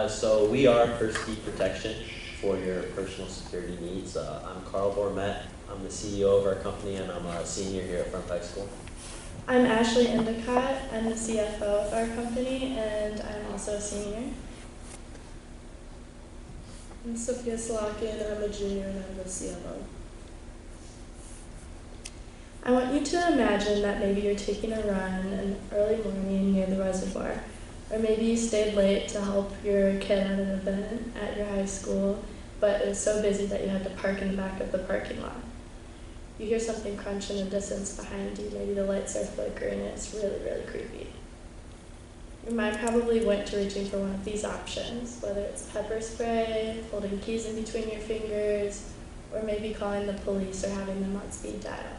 So we are Persity Protection for your personal security needs. I'm Carl Bormet. I'm the CEO of our company, and I'm a senior here at Front High School. I'm Ashley Endicott. I'm the CFO of our company, and I'm also a senior. I'm Sophia Salakian. I'm a junior, and I'm the CMO. I want you to imagine that maybe you're taking a run in early morning near the reservoir, or maybe you stayed late to help your kid at an event at your high school, but it was so busy that you had to park in the back of the parking lot. You hear something crunch in the distance behind you, maybe the lights are flickering, and it's really, really creepy. Your mind probably went to reaching for one of these options, whether it's pepper spray, holding keys in between your fingers, or maybe calling the police or having them on speed dial.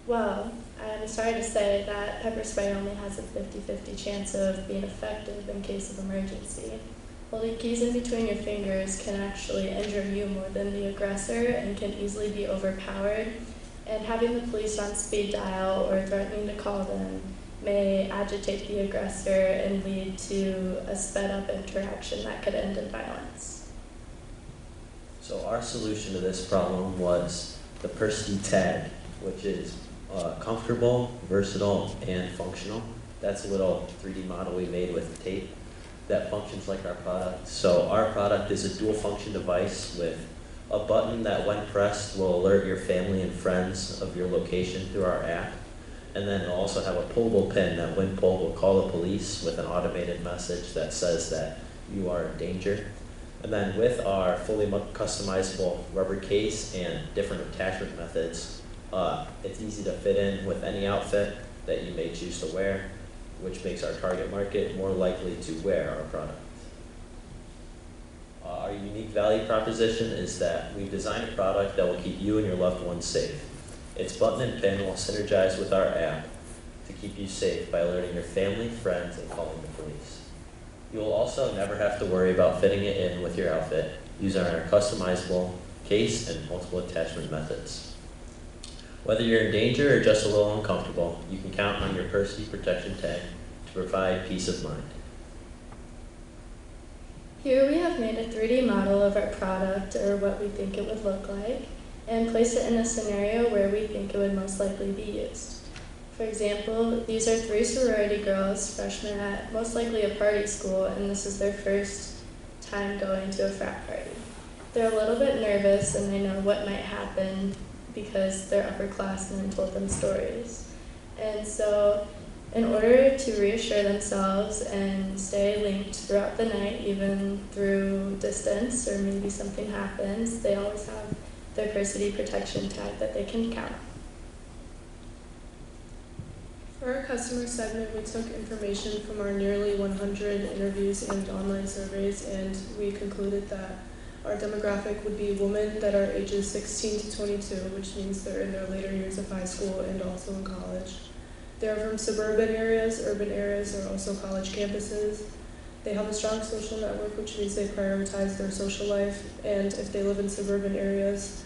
Well, I'm sorry to say that pepper spray only has a 50-50 chance of being effective in case of emergency. Holding keys in between your fingers can actually injure you more than the aggressor and can easily be overpowered. And having the police on speed dial or threatening to call them may agitate the aggressor and lead to a sped up interaction that could end in violence. So our solution to this problem was the Persity tag, which is comfortable, versatile, and functional. That's a little 3D model we made with tape that functions like our product. So our product is a dual function device with a button that when pressed will alert your family and friends of your location through our app. And then it'll also have a pullable pin that when pulled will call the police with an automated message that says that you are in danger. And then with our fully customizable rubber case and different attachment methods, it's easy to fit in with any outfit that you may choose to wear, which makes our target market more likely to wear our product. Our unique value proposition is that we've designed a product that will keep you and your loved ones safe. Its button and pin will synergize with our app to keep you safe by alerting your family, friends, and calling the police. You will also never have to worry about fitting it in with your outfit using our customizable case and multiple attachment methods. Whether you're in danger or just a little uncomfortable, you can count on your Persity Protection tag to provide peace of mind. Here we have made a 3D model of our product, or what we think it would look like, and placed it in a scenario where we think it would most likely be used. For example, these are 3 sorority girls, freshmen at most likely a party school, and this is their first time going to a frat party. They're a little bit nervous and they know what might happen because they're upperclassmen and told them stories. And so in order to reassure themselves and stay linked throughout the night, even through distance or maybe something happens, they always have their Persity Protection tag that they can count on. For our customer segment, we took information from our nearly 100 interviews and online surveys, and we concluded that our demographic would be women that are ages 16 to 22, which means they're in their later years of high school and also in college. They're from suburban areas, urban areas, or also college campuses. They have a strong social network, which means they prioritize their social life, and if they live in suburban areas,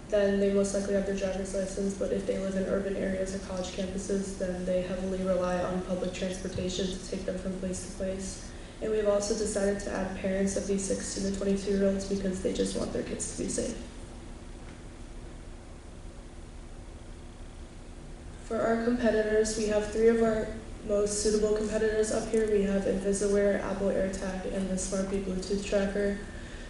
then they most likely have their driver's license, but if they live in urban areas or college campuses, then they heavily rely on public transportation to take them from place to place. And we've also decided to add parents of these 16 to 22-year-olds because they just want their kids to be safe. For our competitors, we have 3 of our most suitable competitors up here. We have Incubator, Apple AirTag, and the SmartBee Bluetooth tracker.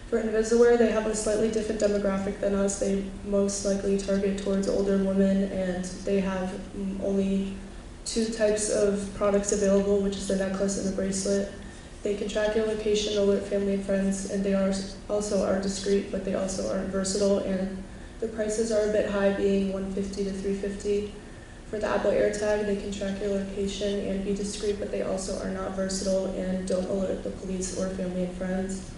For Incubator, they have a slightly different demographic than us. They most likely target towards older women, and they have only 2 types of products available, which is the necklace and the bracelet. They can track your location, alert family and friends, and they also are discreet, but they also aren't versatile, and the prices are a bit high, being $150 to $350. For the Apple AirTag, they can track your location and be discreet, but they also are not versatile and don't alert the police or family and friends.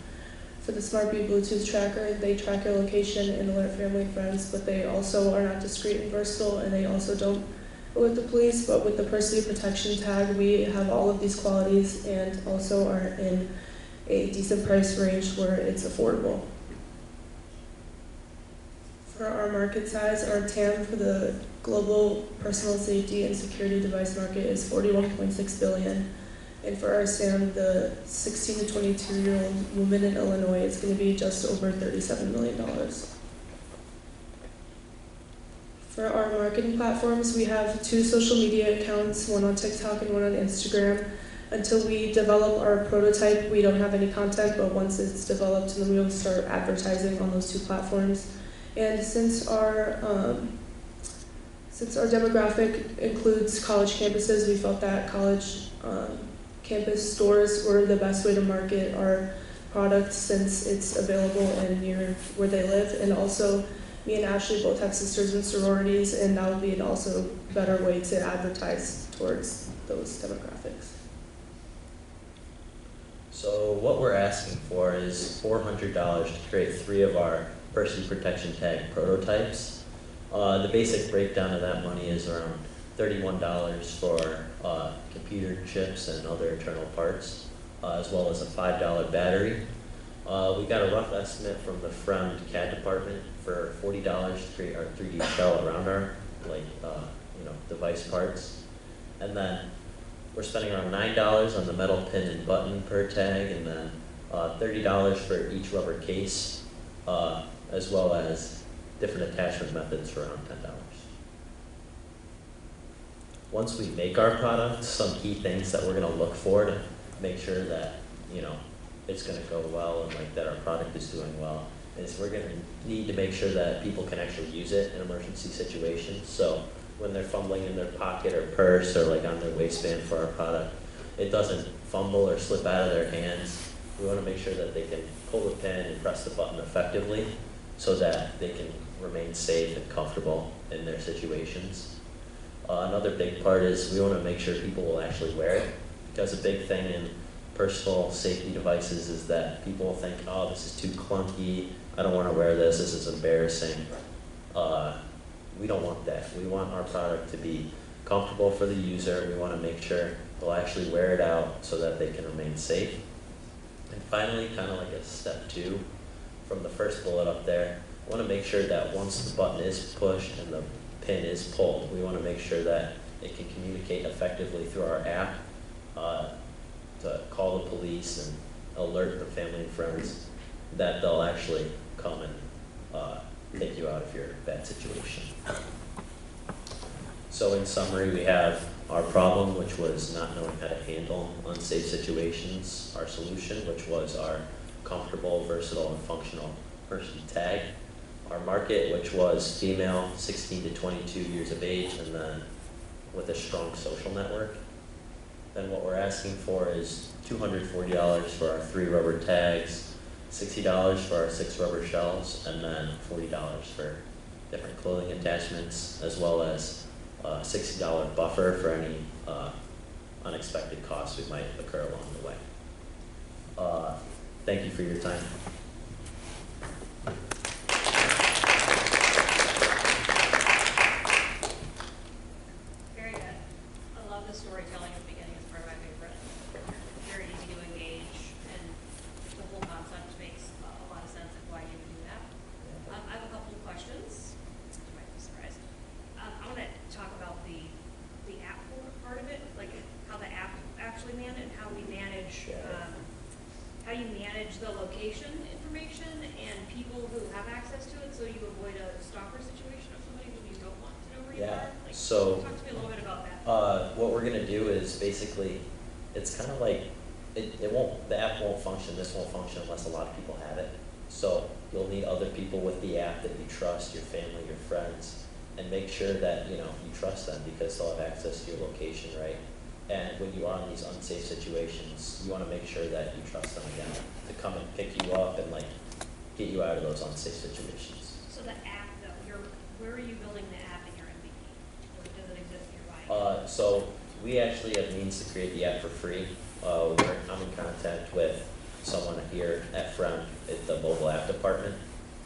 For the SmartBee Bluetooth tracker, they track your location and alert family and friends, but they also are not discreet and versatile, and they also don't alert the police. But with the Persity Protection tag, we have all of these qualities and also are in a decent price range where it's affordable. For our market size, our TAM for the global personal safety and security device market is $41.6 billion. And for our SAM, the 16 to 22-year-old woman in Illinois is going to be just over $37 million. For our marketing platforms, we have 2 social media accounts, one on TikTok and one on Instagram. Until we develop our prototype, we don't have any content, but once it's developed, then we'll start advertising on those 2 platforms. And since our demographic includes college campuses, we felt that college campus stores were the best way to market our product since it's available and near where they live. And also, me and Ashley both have sisters in sororities, and that would be an also better way to advertise towards those demographics. So what we're asking for is $400 to create 3 of our Persity Protection Tag prototypes. The basic breakdown of that money is around $31 for computer chips and other internal parts, as well as a $5 battery. We got a rough estimate from the friend CAD department for $40 to create our 3D shell around our device parts. And then we're spending around $9 on the metal pin and button per tag, and then $30 for each rubber case, as well as different attachment methods for around $10. Once we make our product, some key things that we're going to look for to make sure that it's going to go well and that our product is doing well is we're going to need to make sure that people can actually use it in emergency situations. So when they're fumbling in their pocket or purse or on their waistband for our product, it doesn't fumble or slip out of their hands. We want to make sure that they can pull the pin and press the button effectively so that they can remain safe and comfortable in their situations. Another big part is we want to make sure people will actually wear it, because a big thing in personal safety devices is that people will think, oh, this is too clunky, I don't want to wear this is embarrassing. We don't want that. We want our product to be comfortable for the user. We want to make sure they'll actually wear it out so that they can remain safe. And finally, kind of like a step 2 from the first bullet up there, I want to make sure that once the button is pushed and the pin is pulled, we want to make sure that it can communicate effectively through our app to call the police and alert the family and friends that they'll actually come and take you out of your bad situation. So in summary, we have our problem, which was not knowing how to handle unsafe situations, our solution, which was our comfortable, versatile, and functional Persity tag, our market, which was female, 16 to 22 years of age, and then with a strong social network. Then what we're asking for is $240 for our 3 rubber tags, $60 for our 6 rubber shells, and then $40 for different clothing attachments, as well as a $60 buffer for any unexpected costs we might occur along the way. Thank you for your time. Very good. I love the storytelling at the beginning. It's part of my favorite. Very easy to engage, and the whole concept makes a lot of sense of why you would do that. I have a couple of questions. You might be surprised. I want to talk about the app part of it, like how the app actually how we manage how you manage the location information and people who have access to it, so you avoid a stalker situation of somebody who you don't want to know where you are. So talk to me a little bit about that. what we're gonna do is basically, it's kind of like the app won't function. This won't function unless a lot of people have it. So you'll need other people with the app that you trust, your family, your friends, and make sure that you trust them because they'll have access to your location, right? And when you are in these unsafe situations, you want to make sure that you trust them again to come and pick you up and get you out of those unsafe situations. So the app, though, where are you building the app in your MVP? Or does it exist in your buying? So we actually have means to create the app for free. I'm in contact with someone here at Friend at the mobile app department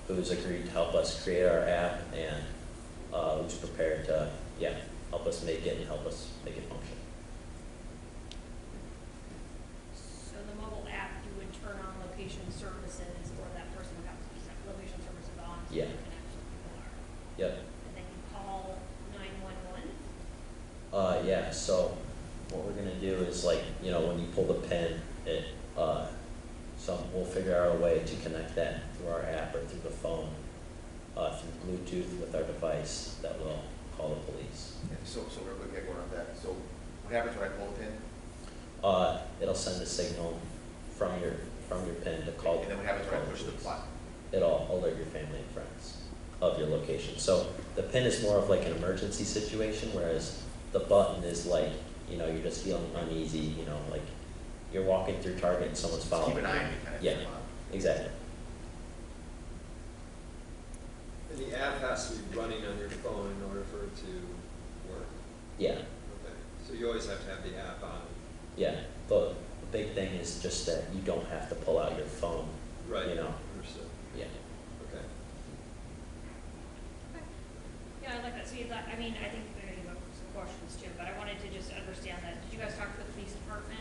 who's agreed to help us create our app and who's prepared to help us make it and help us make it function. So the mobile app, you would turn on location services, or that person would have location services on so Yeah. you can actually people are. Yep. And then you call 911. So what we're gonna do is was like, you know, when you pull the pin, it, we'll figure out a way to connect that through our app or through the phone, through Bluetooth with our device that will call the police. Yeah, so real quick, yeah, going off that, so what happens when I pull the pin? It'll send a signal from your pin to call. And then what happens when I call push the police. button? It'll alert your family and friends of your location. So the pin is more of like an emergency situation, whereas the button is like, you know, you're just feeling uneasy, you know, like you're walking through Target and someone's Just following keep an you. eye on me kind of Yeah. thing. Exactly. And the app has to be running on your phone in order for it to work. Yeah, Okay. So you always have to have the app on. yeah. The big thing is just that you don't have to pull out your phone, Right. you know. Understood. Yeah. Okay. Okay. Yeah, I like that. See, that, I mean, I think there you have some questions too, but I wanted to just understand that. Did you guys talk to the police department?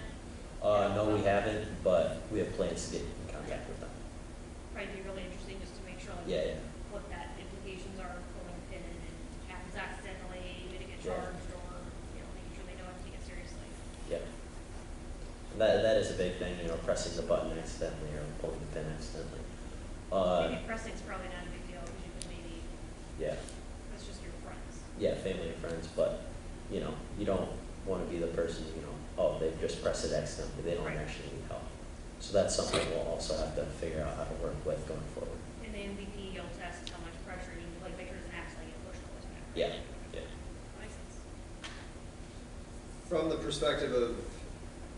No, we haven't, but we have plans to get in contact with them. Probably be really interesting just to make sure like Yeah, yeah. what that implications are of pulling a pin and it happens accidentally, did it get Yeah. charged, or, you know, making sure they know how to take it seriously. Yeah. And that is a big thing, you know, pressing the button accidentally or pulling the pin accidentally. Maybe pressing's probably not a big deal because you can maybe, Yeah, that's just your friends. yeah, family and friends, but, you know, you don't want to be the person, you know, oh, they just pressed it accidentally, they don't Right. actually need help. So that's something we'll also have to figure out how to work with going forward. In the MVP, you'll test how much pressure you, like, make sure it doesn't accidentally get pushed all the time. right? Yeah, yeah. That makes sense. From the perspective of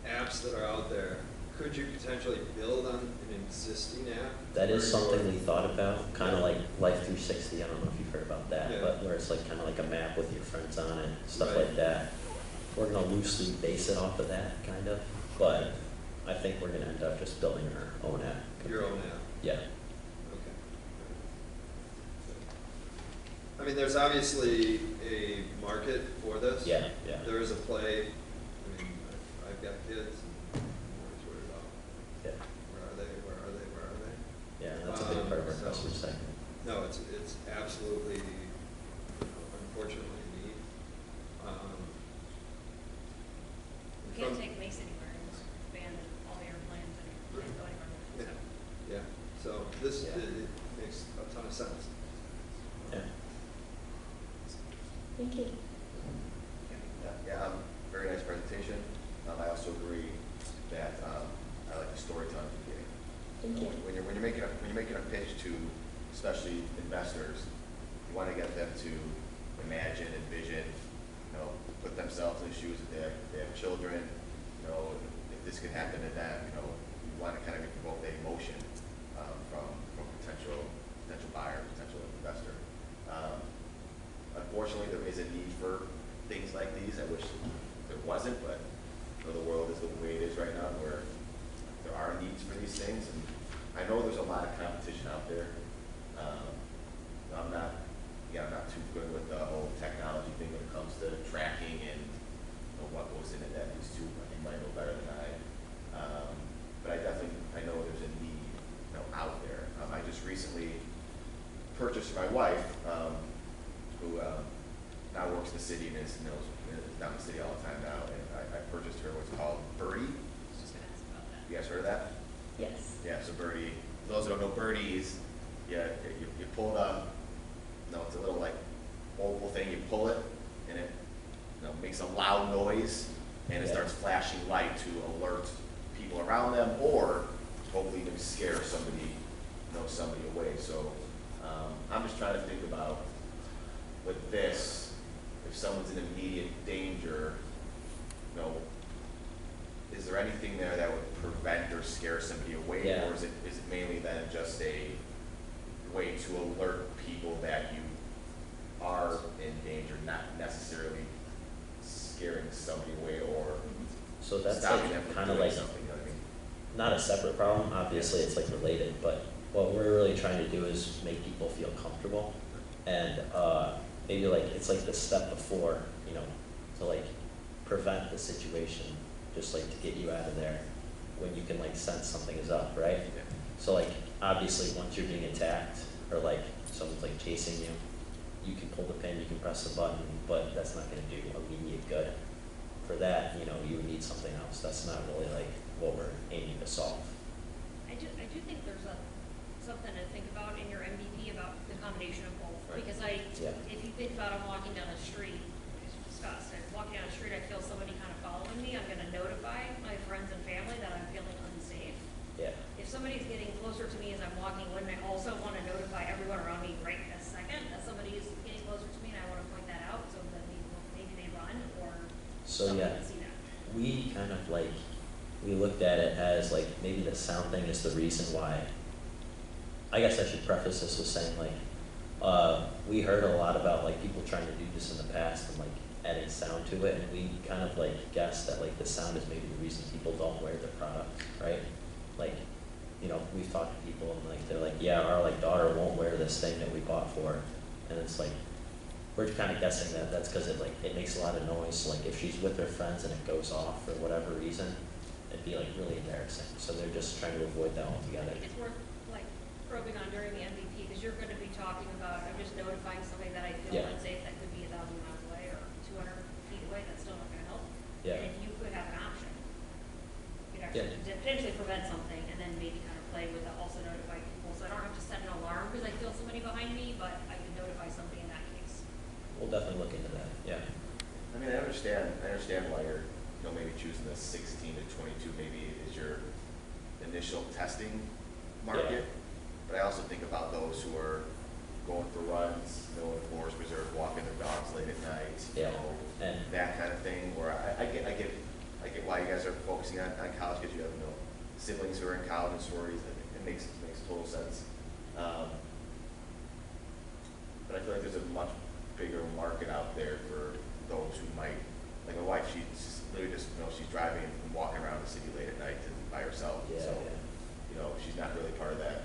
apps that are out there, could you potentially build on an existing app? That is where something you're- we thought about, kind of Yeah. like Life 360, I don't know if you've heard about that, Yeah. but where it's like kind of like a map with your friends on it, stuff Right. like that. We're gonna loosely base it off of that, kind of, but I think we're gonna end up just building our own app. Your own app. Yeah, Okay. I mean, there's obviously a market for this. yeah, yeah, There is a play. I mean, I've got kids, and I'm always worried about yeah, where are they, where are they, where are they? yeah, that's a big part of our So- customer segment. No, it's absolutely, unfortunately, neat. You can't From- take Mace anywhere and just abandon all the airplanes and can't go anywhere. So, Yeah, so this, Yeah. it makes a ton of sense. Yeah. Thank you. Yeah, very nice presentation. I also agree that, I like the storytelling at the beginning. Thank you. When you're making a pitch to, especially investors, you want to get them to imagine, envision, you know, put themselves in the shoes if they have children, you know, if this could happen to them, you know, you want to kind of evoke that emotion from potential buyer, potential investor. Unfortunately, there is a need for things like these. I wish there wasn't, but you know, the world is the way it is right now, where there are needs for these things, and I know there's a lot of competition out there. I'm not too good with the whole technology thing when it comes to tracking and you know, what goes into that. These two, I think, might know better than I. But I know there's a need, you know, out there. I just recently purchased for my wife, who now works in the city and is down in the city all the time now, and I purchased her what's called Birdie. I was just gonna ask about that. You guys heard of that? Yes. Yeah, so Birdie, for those who don't know, Birdie is, yeah, you pull the, no, it's a little like oval thing, you pull it, and it, you know, makes a loud noise, and it Yeah. starts flashing light to alert people around them, or hopefully even scare somebody away. So, I'm just trying to think about, with this, if someone's in immediate danger, you know, is there anything there that would prevent or scare somebody away? Yeah. Or is it mainly then just a way to alert people that you are in danger, not necessarily scaring somebody away or So that's stopping them like from kind of doing like something, you know what I mean? not a separate problem, obviously it's like related, but what we're really trying to do is make people feel comfortable. And maybe like, it's like the step before, you know, to like prevent the situation, just like to get you out of there when you can like sense something is up, right? Yeah. So like, obviously once you're being attacked or like someone's like chasing you, you can pull the pin, you can press the button, but that's not gonna do immediate good. for that, you know, you would need something else. That's not really like what we're aiming to solve. I do think there's something to think about in your MVP about the combination of both. Right. Because Yeah. if you think about I'm walking down the street, as we discussed, I'm walking down the street, I feel somebody kind of following me, I'm gonna notify my friends and family that I'm feeling unsafe. Yeah. If somebody's getting closer to me as I'm walking, wouldn't I also want to notify everyone around me right this second that somebody is getting closer to me and I want to point that out so that maybe they run or So somebody yeah, can see that? we kind of like, we looked at it as like maybe the sound thing is the reason why. I guess I should preface this with saying like, we heard a lot about like people trying to do this in the past and like adding sound to it, and we kind of like guessed that like the sound is maybe the reason people don't wear the product, right? Like, you know, we've talked to people and like they're like, yeah, our like daughter won't wear this thing that we bought for her, and it's like we're kind of guessing that that's because it like it makes a lot of noise. Like if she's with her friends and it goes off for whatever reason, it'd be like really embarrassing. So they're just trying to avoid that I altogether. think it's worth like probing on during the MVP because you're going to be talking about, I'm just notifying somebody that I feel Yeah. unsafe that could be 1,000 miles away or 200 feet away, that's still not going to help. Yeah. And if you could have an option, you could Yeah. actually potentially prevent something and then maybe kind of play with the also notify people. So I don't have to set an alarm because I feel somebody behind me, but I can notify somebody in that case. We'll definitely look into that. Yeah. I mean, I understand why you're, you know, maybe choosing the 16 to 22 maybe is your initial testing market. But I also think about those who are going for runs, you know, in Forest Reserve, walking their dogs late at night, you Yeah. know, And that kind of thing, where I get why you guys are focusing on college, because you have, you know, siblings who are in college and sororities, and it makes total sense. But I feel like there's a much bigger market out there for those who might, like my wife, she's literally just, you know, she's driving and walking around the city late at night and by herself. Yeah, So, yeah. you know, she's not really part of that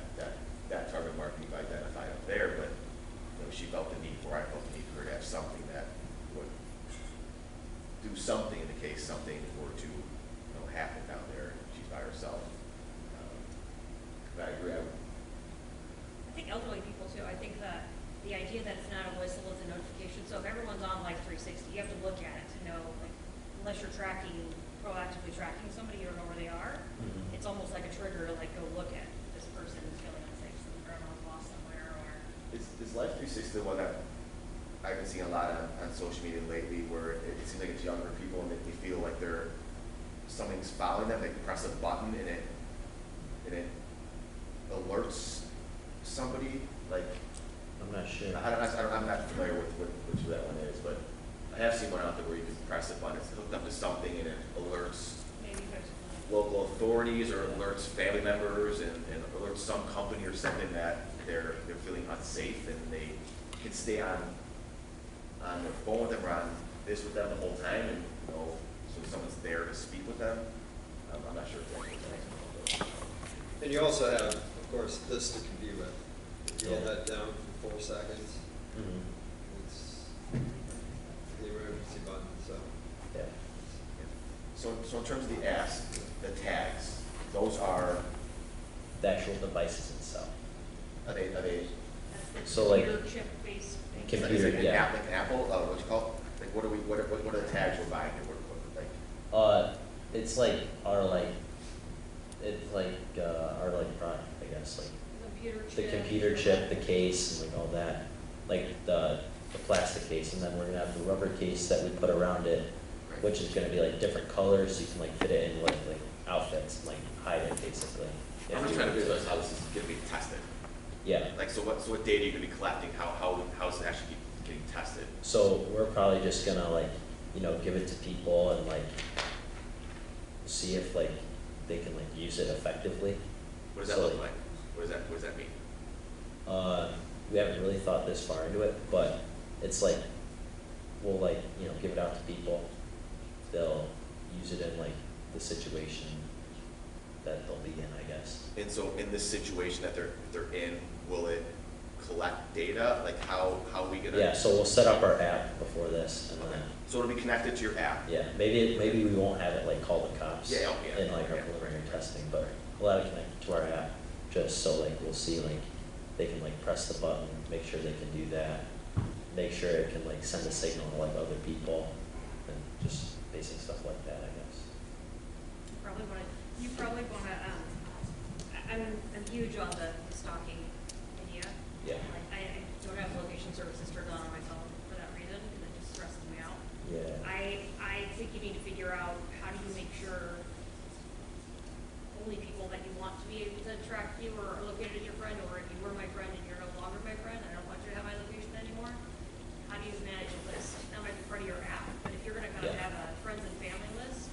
target market you've identified up there, but, you know, she felt the need for, I felt the need for her to have something that would do something in the case something were to, you know, happen down there, and she's by herself. But I agree, I think elderly people too, I think that the idea that it's not a whistle, it's a notification. So if everyone's on Life 360, you have to look at it to know, like, unless you're proactively tracking somebody, you don't know where they are. Mhm. It's almost like a trigger to like go look at this person who's feeling unsafe, so grandma's lost somewhere or. is Life 360 the one that I've been seeing a lot on social media lately, where it seems like it's younger people and they feel like something's following them, they press a button and it alerts somebody, like, I'm not sure. I'm not familiar with who that one is, but I have seen one out there where you can press a button, it's hooked up to something and it alerts Maybe there's local authorities or alerts family members and alerts some company or something that they're feeling unsafe, and they can stay on their phone with them or on this with them the whole time, and, you know, so someone's there to speak with them. I'm not sure if that's And you also have, of course, this to compete with. If you hold Yeah. that down for 4 seconds, Mhm. it's the emergency button, so. Yeah. So in terms of the apps, the tags, those are The actual devices itself. they that's the So, like, computer chip based thing. Computer, is it an yeah. app like Apple, what you call it? Like what are the tags we're buying? It's like our like, it's like our like product, I guess, like Computer the chip. computer chip, the case, and like all that, like the plastic case, and then we're gonna have the rubber case that we put around it, which is gonna be like different colors, so you can like fit it in like outfits, and, like hide it basically. I'm just trying to visualize how this is gonna be tested. Yeah. Like, so what data are you gonna be collecting? How is it actually getting tested? So we're probably just gonna like, you know, give it to people and like see if like they can like use it effectively. What does that So, look like? What does that mean? We haven't really thought this far into it, but it's like, we'll like, you know, give it out to people. They'll use it in like the situation that they'll be in, I guess. And so in this situation that they're in, will it collect data? Like how are we gonna? Yeah, so we'll set up our app before this and Okay. then, So it'll be connected to your app. yeah, maybe we won't have it like call the cops Yeah, okay, in like our yeah, preliminary right. testing, but we'll have it connected to our app, just so like we'll see like, they can like press the button, make sure they can do that, make sure it can like send a signal to like other people, and just basic stuff like that, I guess. You probably wanna, I'm huge on the stalking idea. Yeah. Like, I don't have location services turned on my phone for that reason, because it just stresses me out. Yeah. I think you need to figure out, how do you make sure only people that you want to be able to track you or are located as your friend, or if you were my friend and you're no longer my friend, I don't want you to have my location anymore. How do you manage a list? That might be part of your app, but if you're gonna kind of Yeah. have a friends and family list,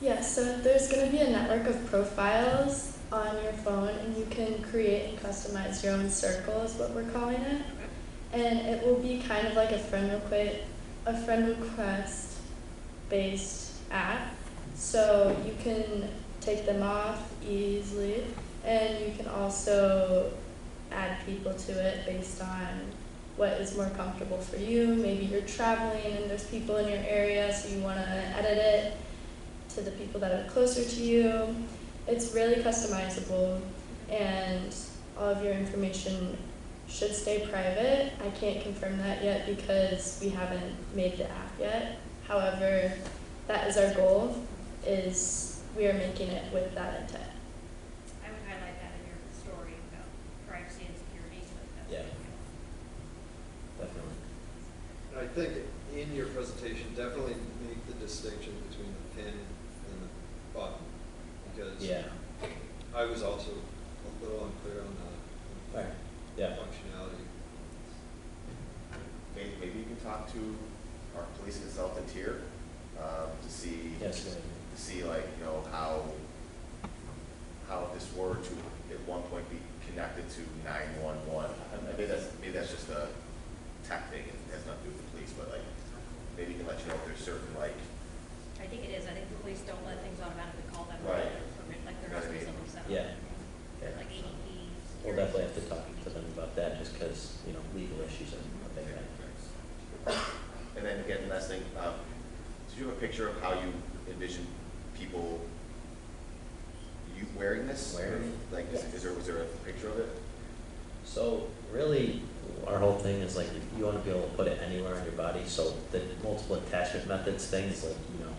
Yeah, so there's going to be a network of profiles on your phone, and you can create and customize your own circle, is what we're calling it. And it will be kind of like a friend request based app. So you can take them off easily, and you can also add people to it based on what is more comfortable for you. Maybe you're traveling and there's people in your area, so you want to edit it to the people that are closer to you. It's really customizable, and all of your information should stay private. I can't confirm that yet because we haven't made the app yet. However, that is our goal, is we are making it with that intent. I would highlight that in your story about privacy and security, but that's. Yeah. Definitely. And I think in your presentation, definitely make the distinction between the pin and the button, because Yeah. I was also a little unclear on the Alright. Yeah. functionality. Maybe you can talk to our police consultant here, to see. Yes. To see like, you know, how if this were to at one point be connected to 911. Maybe that's just a tech thing, and has nothing to do with the police, but like, maybe it can let you know if there's certain like. I think it is. I think the police don't let things automatically call them. Right. Like there Right. has to be something set up. Yeah. Like ADP. We'll definitely have to talk to them about that, just because, you know, legal issues are a big thing. And then again, last thing, did you have a picture of how you envision people wearing this? Wearing it? Like, Yes. was there a picture of it? So really, our whole thing is like, you want to be able to put it anywhere on your body. So the multiple attachment methods thing is like, you know,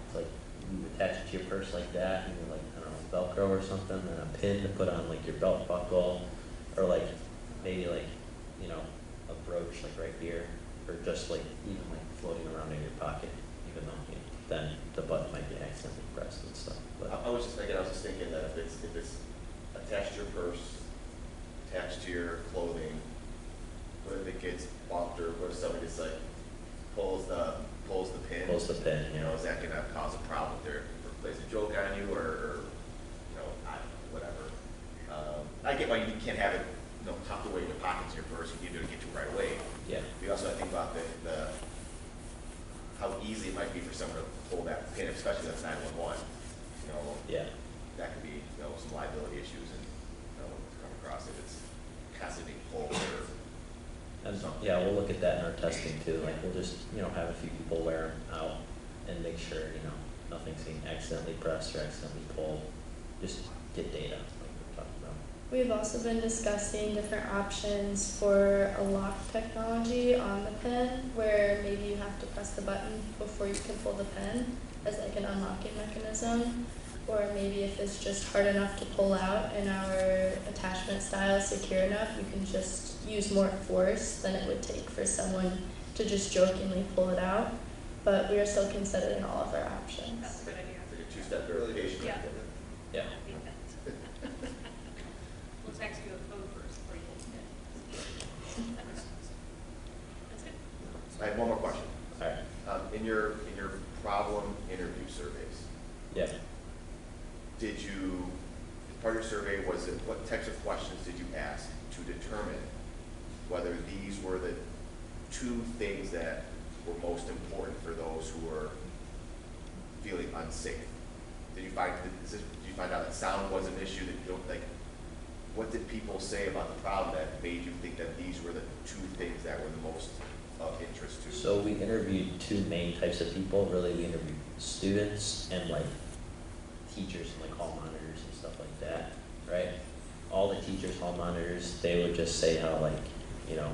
it's like you attach it to your purse like that, and you're like, I don't know, Velcro or something, and a pin to put on like your belt buckle, or like maybe like, you know, a brooch like right here, or just like even like floating around in your pocket, even though, you know, then the button might be accidentally pressed and stuff. But I was just thinking that if it's attached to your purse, attached to your clothing, what if it gets bumped, or what if somebody just like pulls the pin? Pulls the pin, You yeah. know, is that gonna cause a problem there, or plays a joke on you, or you know, I don't know, whatever. I get why you can't have it, you know, tucked away in your pockets in your purse, you can do it, get to it right away. Yeah. We also have to think about how easy it might be for someone to pull that pin, especially if that's 911. You know, Yeah. that could be, you know, some liability issues, and you know, to come across if it's constantly being pulled or. And yeah, we'll look at that in our testing too. Like we'll just, you know, have a few people wear them out and make sure, you know, nothing's being accidentally pressed or accidentally pulled. Just get data, like we're talking about. We've also been discussing different options for a lock technology on the pen, where maybe you have to press the button before you can pull the pen as like an unlocking mechanism. Or maybe if it's just hard enough to pull out and our attachment style is secure enough, you can just use more force than it would take for someone to just jokingly pull it out. But we are still considering all of our options. That's a good idea. Like a two-step verification. Yeah. Yeah. I think that. We'll text you a code first before you pull the pin. That makes sense. That's good. I have one more question. All right. In your problem interview surveys, Yeah. did you, part of your survey, was it, what types of questions did you ask to determine whether these were the two things that were most important for those who were feeling unsafe? Did you find out that sound was an issue, that you don't, like, what did people say about the problem that made you think that these were the two things that were the most of interest to? So we interviewed two main types of people. Really, we interviewed students and like teachers and like hall monitors and stuff like that, right? All the teachers, hall monitors, they would just say how like, you know,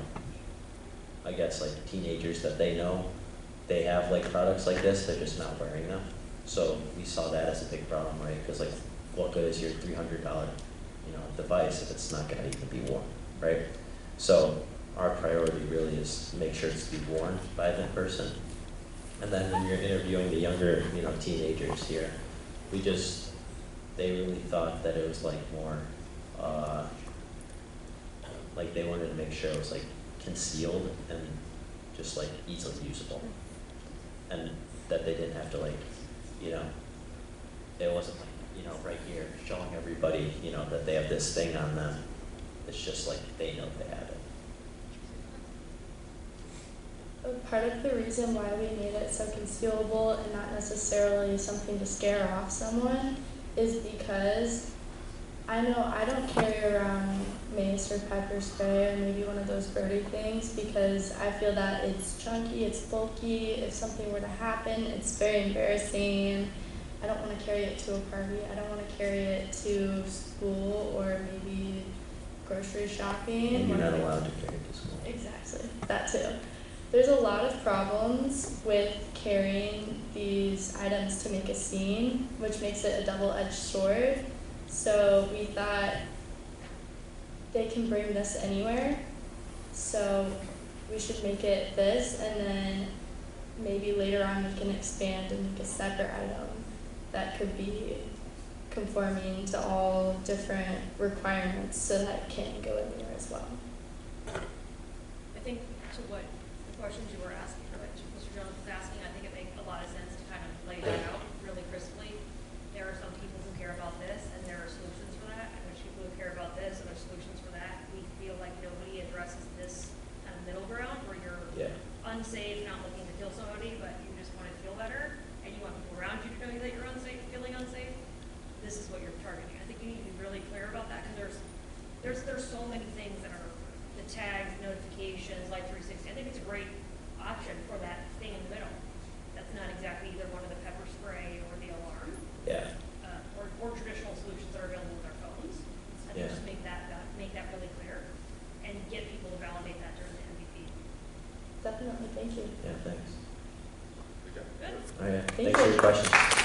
I guess like teenagers that they know, they have like products like this, they're just not wearing them. So we saw that as a big problem, right? Because like, what good is your $300, device if it's not gonna even be worn, right? So our priority really is to make sure it's to be worn by the person. And then when you're interviewing the younger, teenagers here, they really thought that it was like more, like they wanted to make sure it was like concealed and just like easily usable. And that they didn't have to like, it wasn't like, right here showing everybody, that they have this thing on them. It's just like they know they have it. Part of the reason why we made it so concealable and not necessarily something to scare off someone is because I know I don't carry around mace or pepper spray or maybe one of those birdy things because I feel that it's chunky, it's bulky. If something were to happen, it's very embarrassing. I don't want to carry it to a party. I don't want to carry it to school or maybe grocery shopping. And you're not allowed to carry it to school. Exactly, that too. There's a lot of problems with carrying these items to make a scene, which makes it a double-edged sword. So we thought they can bring this anywhere, so we should make it this, and then maybe later on we can expand and make a separate item that could be conforming to all different requirements so that it can go in there as well. I think to what the questions you were asking, or what Mr. Jones was asking, I think it makes a lot of sense to kind of lay that out really crisply. There are some people who care about this, and there are solutions for that, and there's people who care about this, and there's solutions for that. We feel like nobody addresses this kind of middle ground where you're unsafe, not looking to kill somebody, but you just want to feel better, and you want people around you to know that you're unsafe, feeling unsafe. This is what you're targeting. I think you need to be really clear about that because there's so many things that are the tags, notifications, like 360. I think it's a great option for that thing in the middle. That's not exactly either one of the pepper spray or the alarm. Yeah. Or traditional solutions that are available with our phones. I think just make that really clear and get people to validate that during the MVP. Definitely, thank you. Yeah, thanks. Good job. Good. All right, Thank thanks for you. your questions.